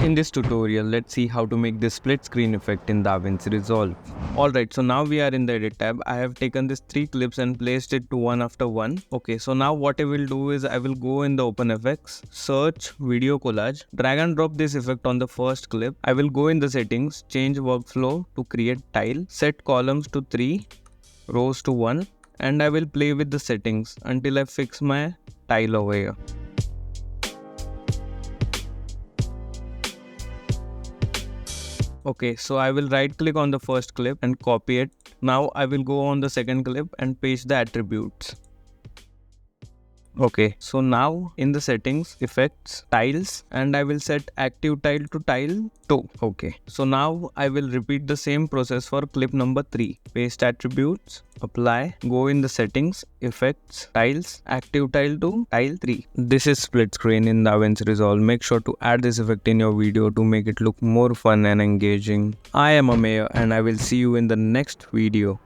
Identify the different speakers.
Speaker 1: In this tutorial, let's see how to make this split screen effect in DaVinci Resolve. Alright, so now we are in the edit tab. I have taken these 3 clips and placed it to one after one. Okay, so now what I will do is I will go in the OpenFX, search video collage, drag and drop this effect on the first clip. I will go in the settings, change workflow to create tile, set columns to 3, rows to 1, and I will play with the settings until I fix my tile over here. Okay, so I will right click on the first clip and copy it. Now I will go on the second clip and paste the attributes. Okay, so now in the settings, effects, tiles, and I will set active tile to tile 2. Okay, so now I will repeat the same process for clip number 3. Paste attributes, apply, go in the settings, effects, tiles, active tile to tile 3. This is split screen in DaVinci Resolve. Make sure to add this effect in your video to make it look more fun and engaging. I am Ameya and I will see you in the next video.